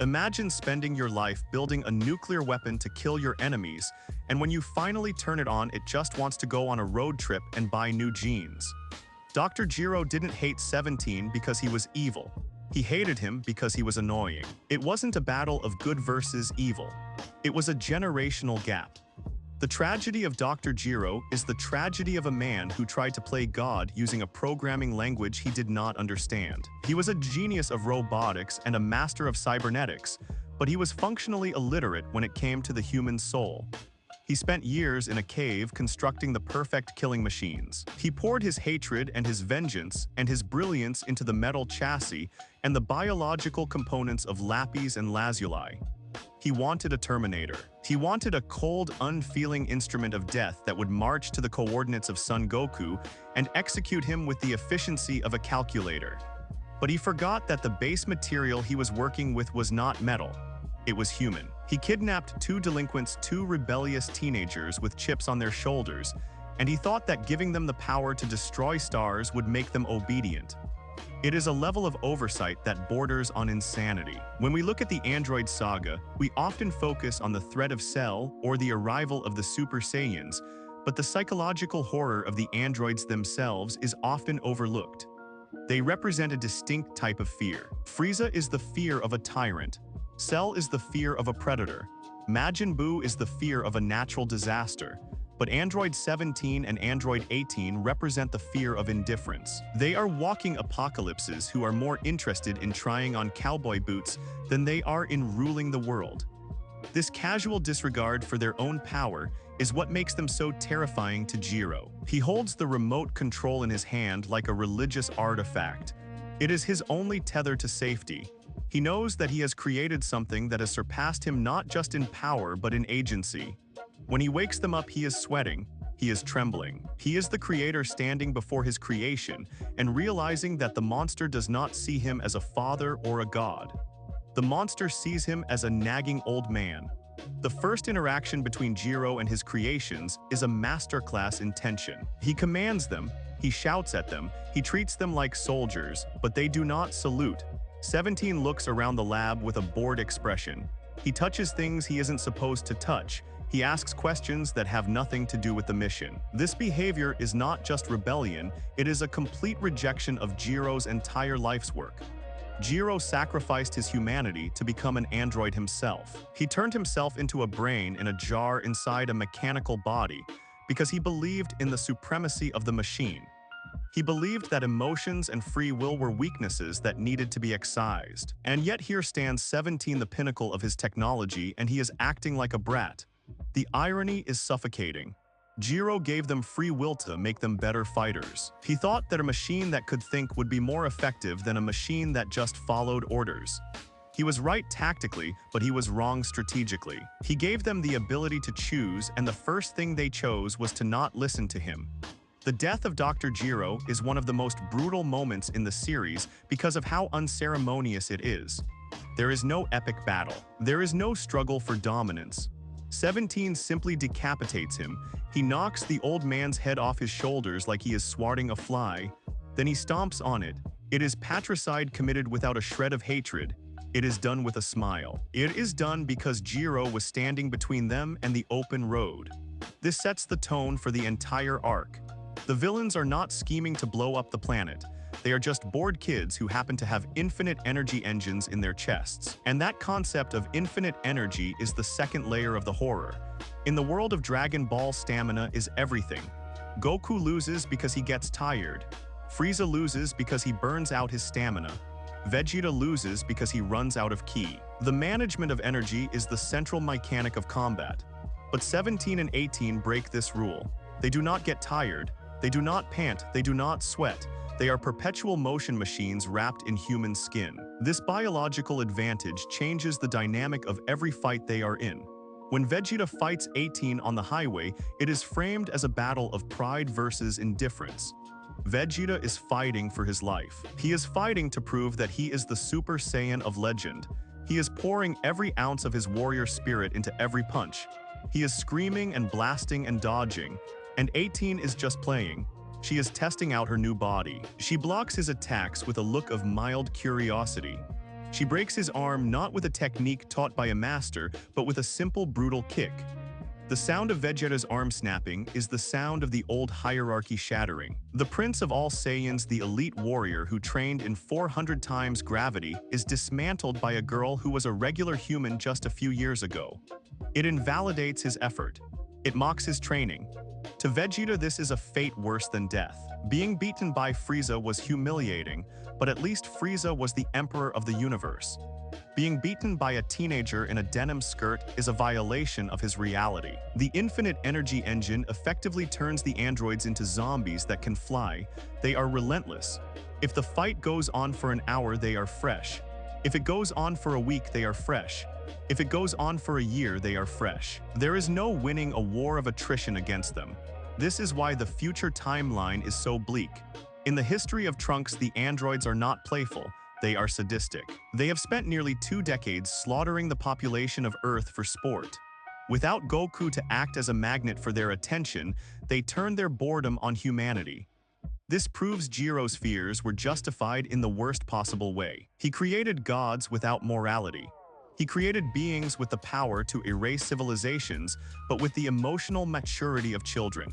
Imagine spending your life building a nuclear weapon to kill your enemies, and when you finally turn it on, it just wants to go on a road trip and buy new jeans. Dr. Gero didn't hate 17 because he was evil. He hated him because he was annoying. It wasn't a battle of good versus evil. It was a generational gap. The tragedy of Dr. Gero is the tragedy of a man who tried to play God using a programming language he did not understand. He was a genius of robotics and a master of cybernetics, but he was functionally illiterate when it came to the human soul. He spent years in a cave constructing the perfect killing machines. He poured his hatred and his vengeance and his brilliance into the metal chassis and the biological components of lapis and lazuli. He wanted a Terminator. He wanted a cold, unfeeling instrument of death that would march to the coordinates of Son Goku and execute him with the efficiency of a calculator. But he forgot that the base material he was working with was not metal. It was human. He kidnapped two rebellious teenagers with chips on their shoulders, and he thought that giving them the power to destroy stars would make them obedient. It is a level of oversight that borders on insanity. When we look at the Android saga, we often focus on the threat of Cell or the arrival of the Super Saiyans, but the psychological horror of the androids themselves is often overlooked. They represent a distinct type of fear. Frieza is the fear of a tyrant. Cell is the fear of a predator. Majin Buu is the fear of a natural disaster. But Android 17 and Android 18 represent the fear of indifference. They are walking apocalypses who are more interested in trying on cowboy boots than they are in ruling the world. This casual disregard for their own power is what makes them so terrifying to Gero. He holds the remote control in his hand like a religious artifact. It is his only tether to safety. He knows that he has created something that has surpassed him not just in power but in agency. When he wakes them up, he is sweating, he is trembling. He is the creator standing before his creation and realizing that the monster does not see him as a father or a god. The monster sees him as a nagging old man. The first interaction between Gero and his creations is a masterclass in tension. He commands them, he shouts at them, he treats them like soldiers, but they do not salute. 17 looks around the lab with a bored expression. He touches things he isn't supposed to touch. He asks questions that have nothing to do with the mission. This behavior is not just rebellion, it is a complete rejection of Gero's entire life's work. Gero sacrificed his humanity to become an android himself. He turned himself into a brain in a jar inside a mechanical body because he believed in the supremacy of the machine. He believed that emotions and free will were weaknesses that needed to be excised. And yet here stands 17, the pinnacle of his technology, and he is acting like a brat. The irony is suffocating. Gero gave them free will to make them better fighters. He thought that a machine that could think would be more effective than a machine that just followed orders. He was right tactically, but he was wrong strategically. He gave them the ability to choose, and the first thing they chose was to not listen to him. The death of Dr. Gero is one of the most brutal moments in the series because of how unceremonious it is. There is no epic battle. There is no struggle for dominance. 17 simply decapitates him. He knocks the old man's head off his shoulders like he is swatting a fly. Then he stomps on it. It is patricide committed without a shred of hatred. It is done with a smile. It is done because Gero was standing between them and the open road. This sets the tone for the entire arc. The villains are not scheming to blow up the planet. They are just bored kids who happen to have infinite energy engines in their chests. And that concept of infinite energy is the second layer of the horror. In the world of Dragon Ball, stamina is everything. Goku loses because he gets tired. Frieza loses because he burns out his stamina. Vegeta loses because he runs out of ki. The management of energy is the central mechanic of combat. But 17 and 18 break this rule. They do not get tired. They do not pant. They do not sweat. They are perpetual motion machines wrapped in human skin. This biological advantage changes the dynamic of every fight they are in. When Vegeta fights 18 on the highway, it is framed as a battle of pride versus indifference. Vegeta is fighting for his life. He is fighting to prove that he is the Super Saiyan of legend. He is pouring every ounce of his warrior spirit into every punch. He is screaming and blasting and dodging. And 18 is just playing. She is testing out her new body. She blocks his attacks with a look of mild curiosity. She breaks his arm not with a technique taught by a master, but with a simple, brutal kick. The sound of Vegeta's arm snapping is the sound of the old hierarchy shattering. The prince of all Saiyans, the elite warrior who trained in 400 times gravity, is dismantled by a girl who was a regular human just a few years ago. It invalidates his effort. It mocks his training. To Vegeta, this is a fate worse than death. Being beaten by Frieza was humiliating, but at least Frieza was the emperor of the universe. Being beaten by a teenager in a denim skirt is a violation of his reality. The infinite energy engine effectively turns the androids into zombies that can fly. They are relentless. If the fight goes on for an hour, they are fresh. If it goes on for a week, they are fresh. If it goes on for a year, they are fresh. There is no winning a war of attrition against them. This is why the future timeline is so bleak. In the history of Trunks, the androids are not playful. They are sadistic. They have spent nearly 2 decades slaughtering the population of Earth for sport. Without Goku to act as a magnet for their attention, they turn their boredom on humanity. This proves Gero's fears were justified in the worst possible way. He created gods without morality. He created beings with the power to erase civilizations, but with the emotional maturity of children.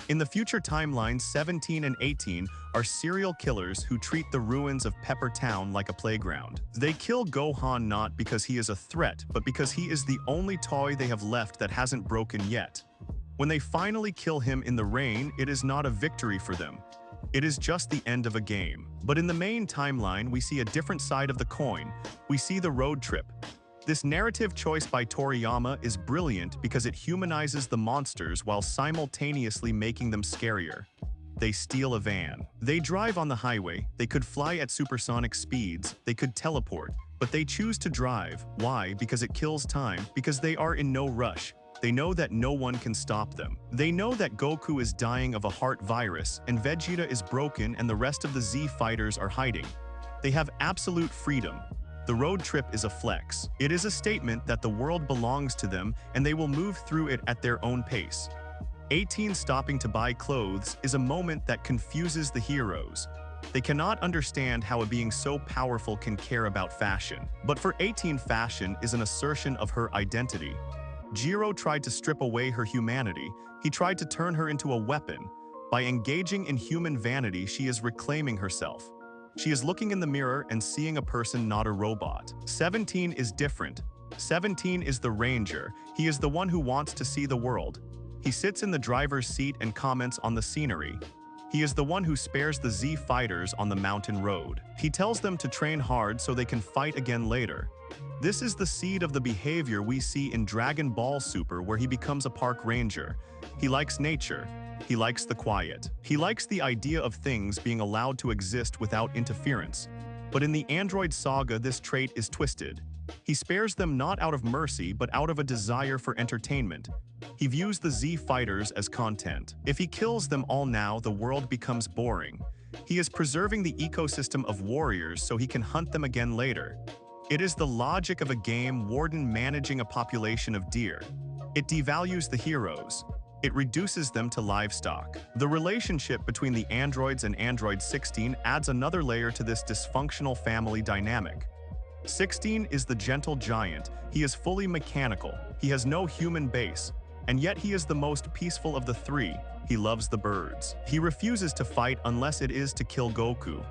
In the future timelines, 17 and 18 are serial killers who treat the ruins of Pepper Town like a playground. They kill Gohan not because he is a threat, but because he is the only toy they have left that hasn't broken yet. When they finally kill him in the rain, it is not a victory for them. It is just the end of a game. But in the main timeline, we see a different side of the coin. We see the road trip. This narrative choice by Toriyama is brilliant because it humanizes the monsters while simultaneously making them scarier. They steal a van. They drive on the highway. They could fly at supersonic speeds. They could teleport. But they choose to drive. Why? Because it kills time. Because they are in no rush. They know that no one can stop them. They know that Goku is dying of a heart virus, and Vegeta is broken, and the rest of the Z fighters are hiding. They have absolute freedom. The road trip is a flex. It is a statement that the world belongs to them and they will move through it at their own pace. 18 stopping to buy clothes is a moment that confuses the heroes. They cannot understand how a being so powerful can care about fashion. But for 18, fashion is an assertion of her identity. Gero tried to strip away her humanity. He tried to turn her into a weapon. By engaging in human vanity, she is reclaiming herself. She is looking in the mirror and seeing a person, not a robot. 17 is different. 17 is the ranger. He is the one who wants to see the world. He sits in the driver's seat and comments on the scenery. He is the one who spares the Z fighters on the mountain road. He tells them to train hard so they can fight again later. This is the seed of the behavior we see in Dragon Ball Super, where he becomes a park ranger. He likes nature. He likes the quiet. He likes the idea of things being allowed to exist without interference. But in the Android saga, this trait is twisted. He spares them not out of mercy, but out of a desire for entertainment. He views the Z fighters as content. If he kills them all now, the world becomes boring. He is preserving the ecosystem of warriors so he can hunt them again later. It is the logic of a game warden managing a population of deer. It devalues the heroes. It reduces them to livestock. The relationship between the androids and Android 16 adds another layer to this dysfunctional family dynamic. 16 is the gentle giant. He is fully mechanical. He has no human base. And yet he is the most peaceful of the three. He loves the birds. He refuses to fight unless it is to kill Goku.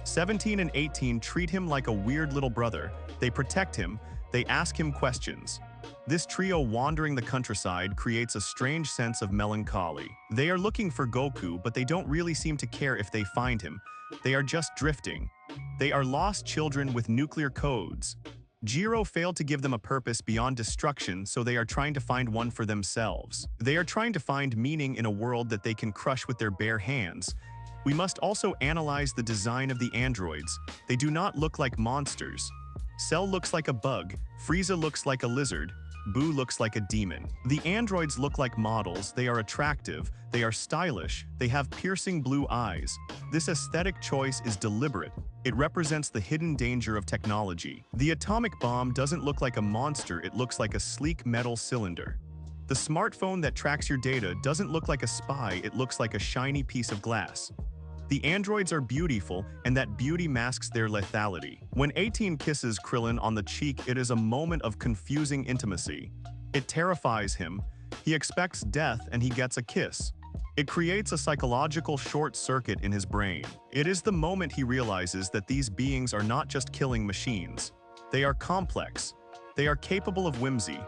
17 and 18 treat him like a weird little brother. They protect him. They ask him questions. This trio wandering the countryside creates a strange sense of melancholy. They are looking for Goku, but they don't really seem to care if they find him. They are just drifting. They are lost children with nuclear codes. Gero failed to give them a purpose beyond destruction, so they are trying to find one for themselves. They are trying to find meaning in a world that they can crush with their bare hands. We must also analyze the design of the androids. They do not look like monsters. Cell looks like a bug. Frieza looks like a lizard. Boo looks like a demon. The androids look like models. They are attractive. They are stylish. They have piercing blue eyes. This aesthetic choice is deliberate. It represents the hidden danger of technology. The atomic bomb doesn't look like a monster. It looks like a sleek metal cylinder. The smartphone that tracks your data doesn't look like a spy. It looks like a shiny piece of glass. The androids are beautiful, and that beauty masks their lethality. When 18 kisses Krillin on the cheek, it is a moment of confusing intimacy. It terrifies him. He expects death, and he gets a kiss. It creates a psychological short circuit in his brain. It is the moment he realizes that these beings are not just killing machines. They are complex. They are capable of whimsy.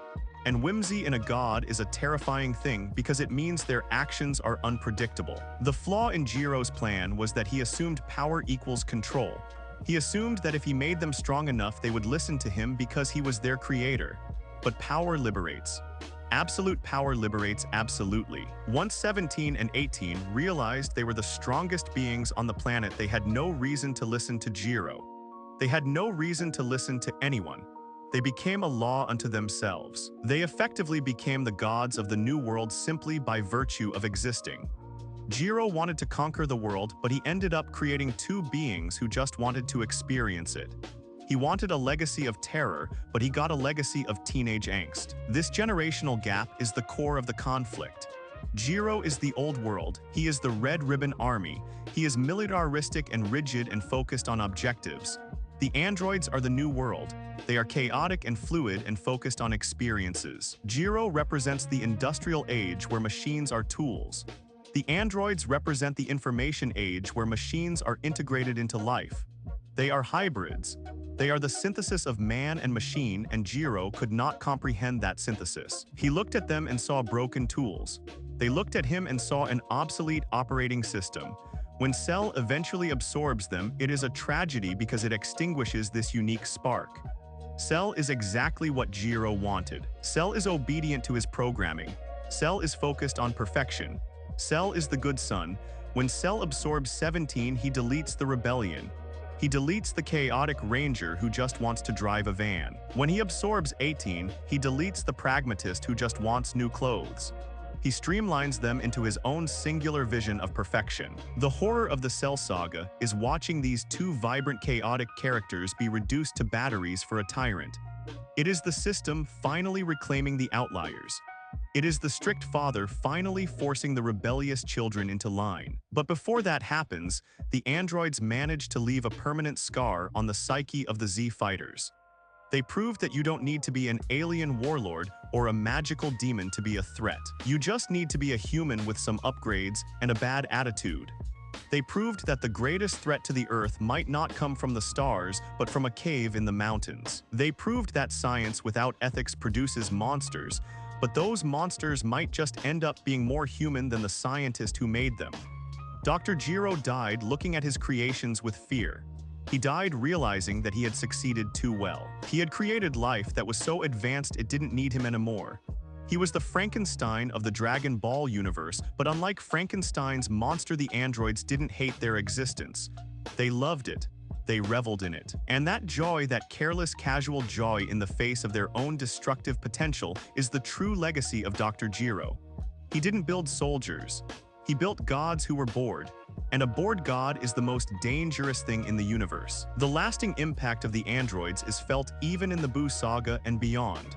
And whimsy in a god is a terrifying thing because it means their actions are unpredictable. The flaw in Gero's plan was that he assumed power equals control. He assumed that if he made them strong enough, they would listen to him because he was their creator. But power liberates. Absolute power liberates absolutely. Once 17 and 18 realized they were the strongest beings on the planet, they had no reason to listen to Gero. They had no reason to listen to anyone. They became a law unto themselves. They effectively became the gods of the new world simply by virtue of existing. Gero wanted to conquer the world, but he ended up creating two beings who just wanted to experience it. He wanted a legacy of terror, but he got a legacy of teenage angst. This generational gap is the core of the conflict. Gero is the old world. He is the Red Ribbon Army. He is militaristic and rigid and focused on objectives. The androids are the new world. They are chaotic and fluid and focused on experiences. Gero represents the industrial age where machines are tools. The androids represent the information age where machines are integrated into life. They are hybrids. They are the synthesis of man and machine, and Gero could not comprehend that synthesis. He looked at them and saw broken tools. They looked at him and saw an obsolete operating system. When Cell eventually absorbs them, it is a tragedy because it extinguishes this unique spark. Cell is exactly what Gero wanted. Cell is obedient to his programming. Cell is focused on perfection. Cell is the good son. When Cell absorbs 17, he deletes the rebellion. He deletes the chaotic ranger who just wants to drive a van. When he absorbs 18, he deletes the pragmatist who just wants new clothes. He streamlines them into his own singular vision of perfection. The horror of the Cell saga is watching these two vibrant, chaotic characters be reduced to batteries for a tyrant. It is the system finally reclaiming the outliers. It is the strict father finally forcing the rebellious children into line. But before that happens, the androids manage to leave a permanent scar on the psyche of the Z fighters. They proved that you don't need to be an alien warlord or a magical demon to be a threat. You just need to be a human with some upgrades and a bad attitude. They proved that the greatest threat to the Earth might not come from the stars, but from a cave in the mountains. They proved that science without ethics produces monsters, but those monsters might just end up being more human than the scientist who made them. Dr. Gero died looking at his creations with fear. He died realizing that he had succeeded too well. He had created life that was so advanced it didn't need him anymore. He was the Frankenstein of the Dragon Ball universe, but unlike Frankenstein's monster, the androids didn't hate their existence. They loved it. They reveled in it. And that joy, that careless, casual joy in the face of their own destructive potential, is the true legacy of Dr. Gero. He didn't build soldiers. He built gods who were bored. And a bored god is the most dangerous thing in the universe. The lasting impact of the androids is felt even in the Buu saga and beyond.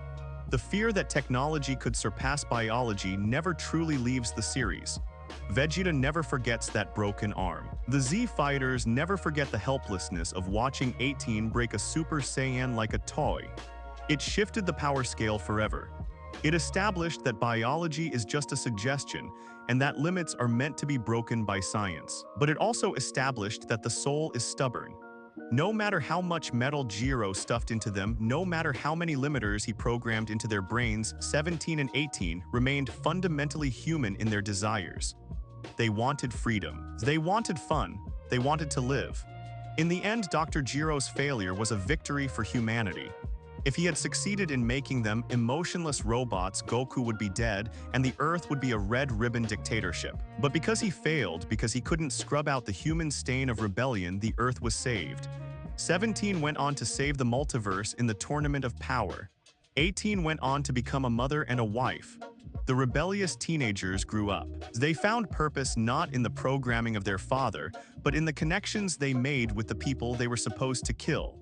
The fear that technology could surpass biology never truly leaves the series. Vegeta never forgets that broken arm. The Z fighters never forget the helplessness of watching 18 break a Super Saiyan like a toy. It shifted the power scale forever. It established that biology is just a suggestion, and that limits are meant to be broken by science. But it also established that the soul is stubborn. No matter how much metal Gero stuffed into them, no matter how many limiters he programmed into their brains, 17 and 18 remained fundamentally human in their desires. They wanted freedom. They wanted fun. They wanted to live. In the end, Dr. Gero's failure was a victory for humanity. If he had succeeded in making them emotionless robots, Goku would be dead and the Earth would be a red ribbon dictatorship. But because he failed, because he couldn't scrub out the human stain of rebellion, the Earth was saved. 17 went on to save the multiverse in the Tournament of Power. 18 went on to become a mother and a wife. The rebellious teenagers grew up. They found purpose not in the programming of their father, but in the connections they made with the people they were supposed to kill.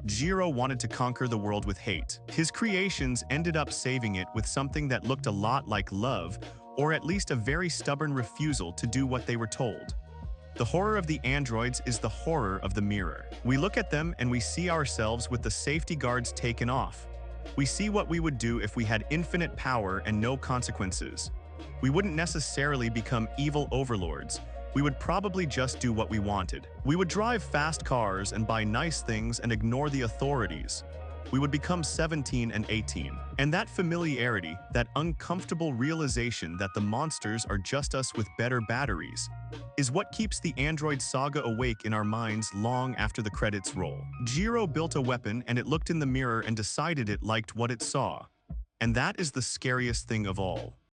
Gero wanted to conquer the world with hate. His creations ended up saving it with something that looked a lot like love, or at least a very stubborn refusal to do what they were told. The horror of the androids is the horror of the mirror. We look at them and we see ourselves with the safety guards taken off. We see what we would do if we had infinite power and no consequences. We wouldn't necessarily become evil overlords. We would probably just do what we wanted. We would drive fast cars and buy nice things and ignore the authorities. We would become 17 and 18. And that familiarity, that uncomfortable realization that the monsters are just us with better batteries, is what keeps the android saga awake in our minds long after the credits roll. Gero built a weapon and it looked in the mirror and decided it liked what it saw. And that is the scariest thing of all.